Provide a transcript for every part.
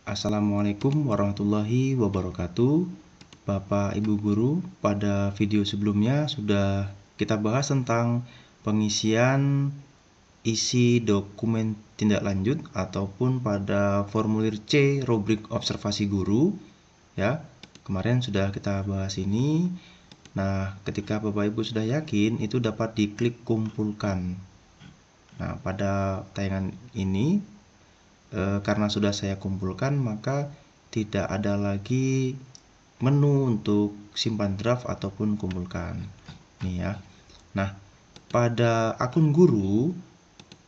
Assalamualaikum warahmatullahi wabarakatuh. Bapak Ibu Guru, pada video sebelumnya sudah kita bahas tentang pengisian isi dokumen tindak lanjut ataupun pada formulir C rubrik observasi guru ya. Kemarin sudah kita bahas ini. Nah, ketika Bapak Ibu sudah yakin, itu dapat diklik kumpulkan. Nah, pada tayangan ini karena sudah saya kumpulkan, maka tidak ada lagi menu untuk simpan draft ataupun kumpulkan. Nih ya. Nah, pada akun guru,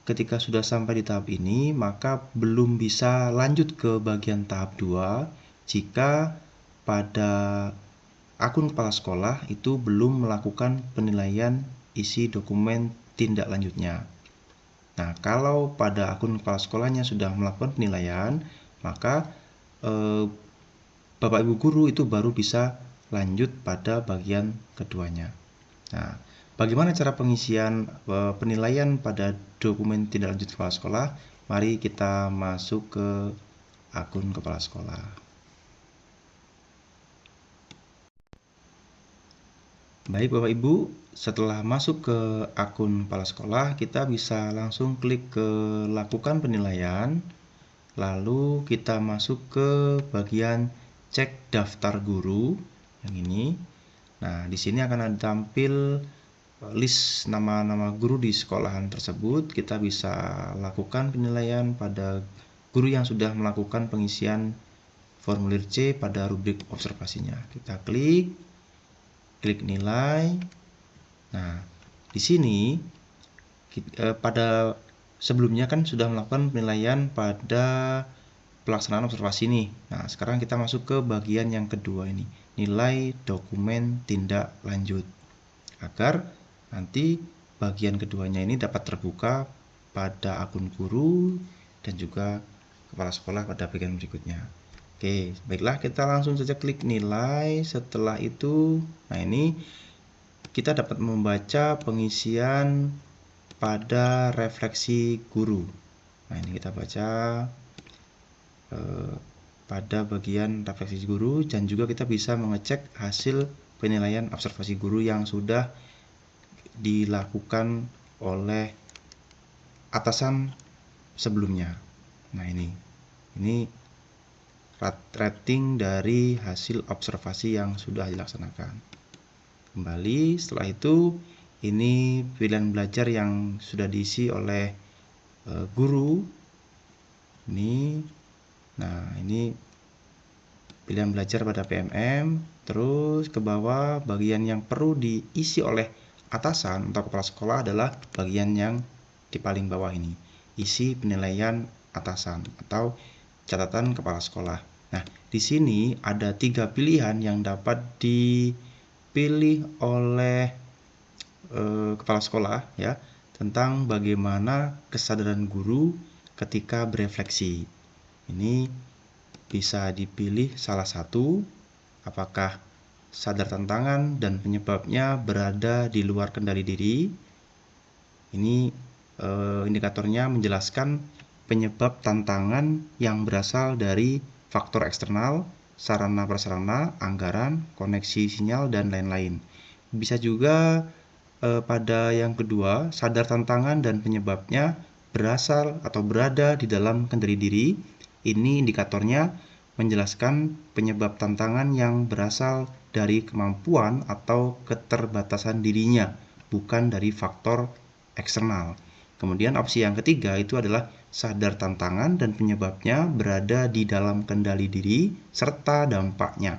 ketika sudah sampai di tahap ini, maka belum bisa lanjut ke bagian tahap 2 jika pada akun kepala sekolah itu belum melakukan penilaian isi dokumen tindak lanjutnya. Nah, kalau pada akun kepala sekolahnya sudah melakukan penilaian, maka Bapak Ibu Guru itu baru bisa lanjut pada bagian keduanya. Nah, bagaimana cara pengisian penilaian pada dokumen tindak lanjut kepala sekolah? Mari kita masuk ke akun kepala sekolah. Baik Bapak Ibu, setelah masuk ke akun kepala sekolah, kita bisa langsung klik ke lakukan penilaian. Lalu kita masuk ke bagian cek daftar guru yang ini. Nah, di sini akan ada tampil list nama-nama guru di sekolahan tersebut. Kita bisa lakukan penilaian pada guru yang sudah melakukan pengisian formulir C pada rubrik observasinya. Kita klik nilai. Nah, di sini pada sebelumnya kan sudah melakukan penilaian pada pelaksanaan observasi nih. Nah, sekarang kita masuk ke bagian yang kedua ini, nilai dokumen tindak lanjut. Agar nanti bagian keduanya ini dapat terbuka pada akun guru dan juga kepala sekolah pada bagian berikutnya. Oke, baiklah, kita langsung saja klik nilai. Setelah itu, nah ini kita dapat membaca pengisian pada refleksi guru. Nah, ini kita baca pada bagian refleksi guru, dan juga kita bisa mengecek hasil penilaian observasi guru yang sudah dilakukan oleh atasan sebelumnya. Nah, ini rating dari hasil observasi yang sudah dilaksanakan. Kembali, setelah itu ini pilihan belajar yang sudah diisi oleh guru. Nah, ini pilihan belajar pada PMM. Terus ke bawah, bagian yang perlu diisi oleh atasan atau kepala sekolah adalah bagian yang di paling bawah ini, isi penilaian atasan atau catatan kepala sekolah. Nah, di sini ada 3 pilihan yang dapat dipilih oleh kepala sekolah ya, tentang bagaimana kesadaran guru ketika berefleksi. Ini bisa dipilih salah satu, apakah sadar tantangan dan penyebabnya berada di luar kendali diri. Ini indikatornya menjelaskan penyebab tantangan yang berasal dari faktor eksternal, sarana prasarana, anggaran, koneksi sinyal, dan lain-lain. Bisa juga pada yang kedua, sadar tantangan dan penyebabnya berasal atau berada di dalam kendali diri. Ini indikatornya menjelaskan penyebab tantangan yang berasal dari kemampuan atau keterbatasan dirinya, bukan dari faktor eksternal. Kemudian opsi yang ketiga itu adalah sadar tantangan dan penyebabnya berada di dalam kendali diri serta dampaknya.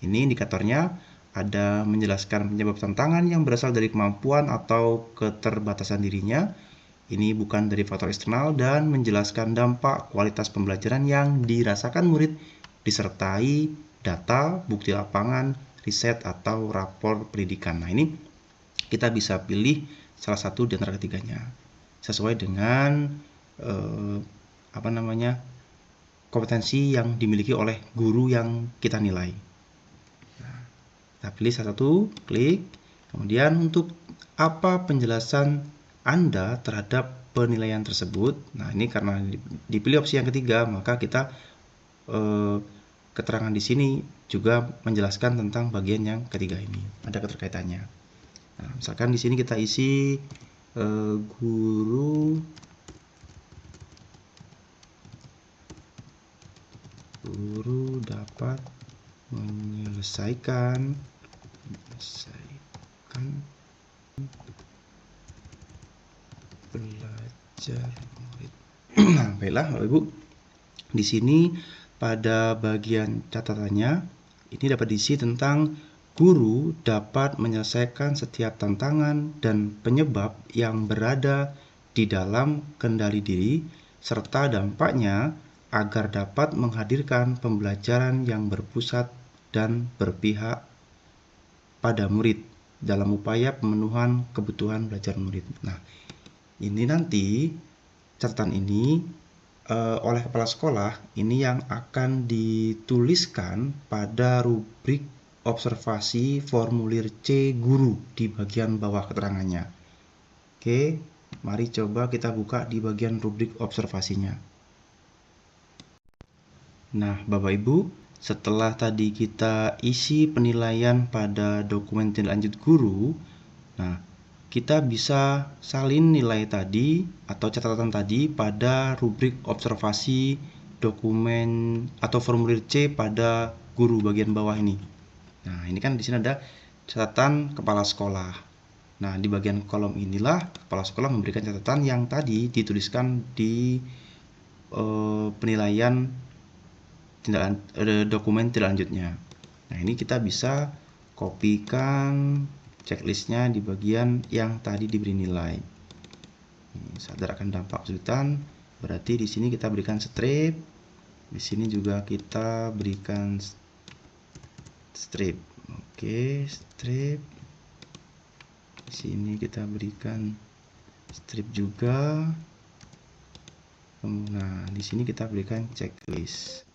Ini indikatornya ada menjelaskan penyebab tantangan yang berasal dari kemampuan atau keterbatasan dirinya. Ini bukan dari faktor eksternal, dan menjelaskan dampak kualitas pembelajaran yang dirasakan murid disertai data, bukti lapangan, riset, atau rapor pendidikan. Nah, ini kita bisa pilih salah satu di antara ketiganya sesuai dengan kompetensi yang dimiliki oleh guru yang kita nilai. Nah, kita pilih salah satu, klik. Kemudian untuk apa penjelasan Anda terhadap penilaian tersebut? Nah, ini karena dipilih opsi yang ketiga, maka kita keterangan di sini juga menjelaskan tentang bagian yang ketiga ini, ada keterkaitannya. Nah, misalkan di sini kita isi guru dapat menyelesaikan belajar murid. Nah, baiklah Bapak Ibu. Di sini pada bagian catatannya ini dapat diisi tentang guru dapat menyelesaikan setiap tantangan dan penyebab yang berada di dalam kendali diri serta dampaknya agar dapat menghadirkan pembelajaran yang berpusat dan berpihak pada murid dalam upaya pemenuhan kebutuhan belajar murid. Nah, ini nanti catatan ini oleh kepala sekolah ini yang akan dituliskan pada rubrik observasi formulir C guru di bagian bawah keterangannya. Oke, mari coba kita buka di bagian rubrik observasinya. Nah, Bapak Ibu, setelah tadi kita isi penilaian pada dokumen tindak lanjut guru, nah, kita bisa salin nilai tadi atau catatan tadi pada rubrik observasi dokumen atau formulir C pada guru bagian bawah ini. Nah, ini kan di sini ada catatan kepala sekolah. Nah, di bagian kolom inilah kepala sekolah memberikan catatan yang tadi dituliskan di penilaian dokumen tindak lanjutnya. Nah, ini kita bisa kopikan checklistnya di bagian yang tadi diberi nilai. Sadar akan dampak kesulitan, berarti di sini kita berikan strip, di sini juga kita berikan strip. Oke, strip. Di sini kita berikan strip juga. Nah, di sini kita berikan checklist.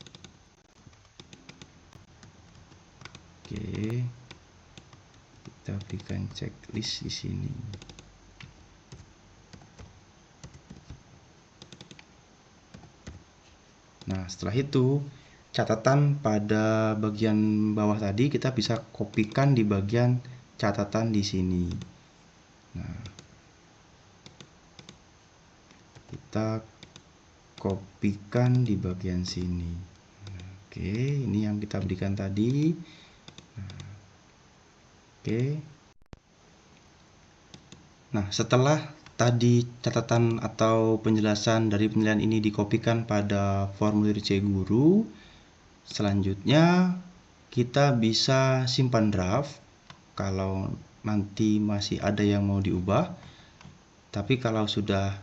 Oke, kita berikan checklist di sini. Nah, setelah itu catatan pada bagian bawah tadi kita bisa kopikan di bagian catatan di sini. Nah, kita kopikan di bagian sini. Oke, ini yang kita berikan tadi. Oke. Nah, setelah tadi catatan atau penjelasan dari penilaian ini dikopikan pada formulir C guru, selanjutnya kita bisa simpan draft kalau nanti masih ada yang mau diubah. Tapi kalau sudah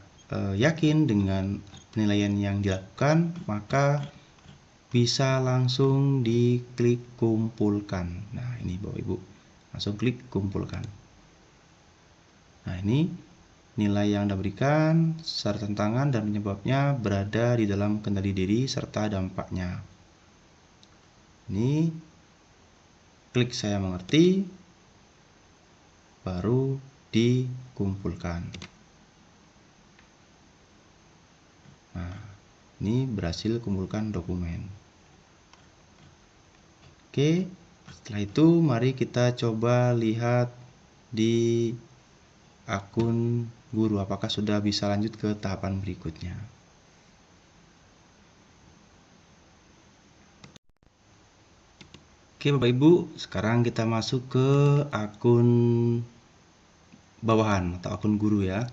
yakin dengan penilaian yang dilakukan, maka bisa langsung diklik kumpulkan. Nah, ini Bapak Ibu, langsung klik kumpulkan. Nah, ini nilai yang Anda berikan serta tantangan dan penyebabnya berada di dalam kendali diri serta dampaknya. Ini klik saya mengerti, baru dikumpulkan. Nah, ini berhasil kumpulkan dokumen. Oke, setelah itu mari kita coba lihat di akun guru apakah sudah bisa lanjut ke tahapan berikutnya. Oke Bapak Ibu, sekarang kita masuk ke akun bawahan atau akun guru ya.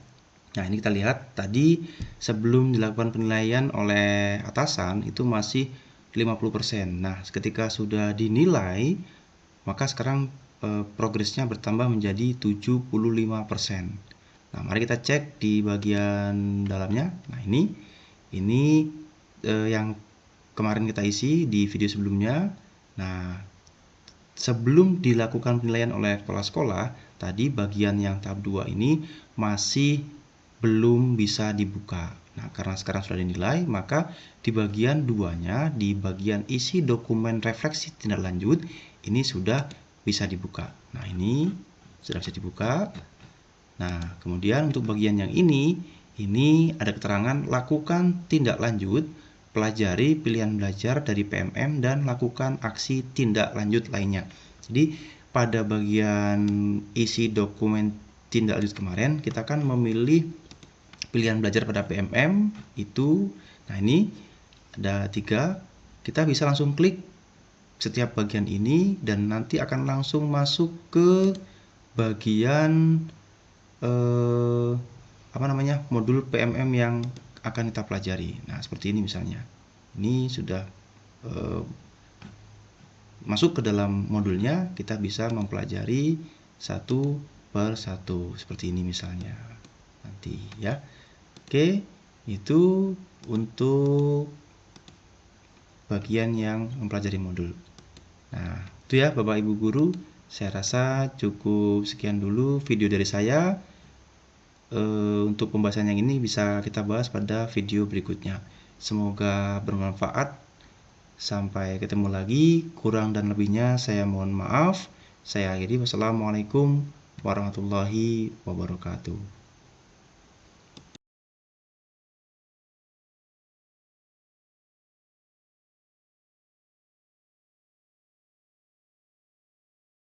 Nah, ini kita lihat tadi sebelum dilakukan penilaian oleh atasan itu masih 50%. Nah, ketika sudah dinilai, maka sekarang progresnya bertambah menjadi 75%. Nah, mari kita cek di bagian dalamnya. Nah, ini yang kemarin kita isi di video sebelumnya. Nah, sebelum dilakukan penilaian oleh kepala sekolah, tadi bagian yang tahap 2 ini masih belum bisa dibuka. Nah, karena sekarang sudah dinilai, maka di bagian 2-nya, di bagian isi dokumen refleksi tindak lanjut, ini sudah bisa dibuka. Nah, ini sudah bisa dibuka. Nah, kemudian untuk bagian yang ini ada keterangan lakukan tindak lanjut pelajari pilihan belajar dari PMM dan lakukan aksi tindak lanjut lainnya. Jadi pada bagian isi dokumen tindak lanjut kemarin, kita kan memilih pilihan belajar pada PMM itu. Nah, ini ada 3. Kita bisa langsung klik setiap bagian ini dan nanti akan langsung masuk ke bagian modul PMM yang akan kita pelajari. Nah, seperti ini misalnya. Ini sudah masuk ke dalam modulnya, kita bisa mempelajari satu per satu seperti ini misalnya. Nanti ya. Oke, itu untuk bagian yang mempelajari modul. Nah, itu ya Bapak Ibu guru, saya rasa cukup sekian dulu video dari saya. Untuk pembahasan yang ini bisa kita bahas pada video berikutnya. Semoga bermanfaat. Sampai ketemu lagi. Kurang dan lebihnya saya mohon maaf. Saya akhiri. Wassalamualaikum warahmatullahi wabarakatuh.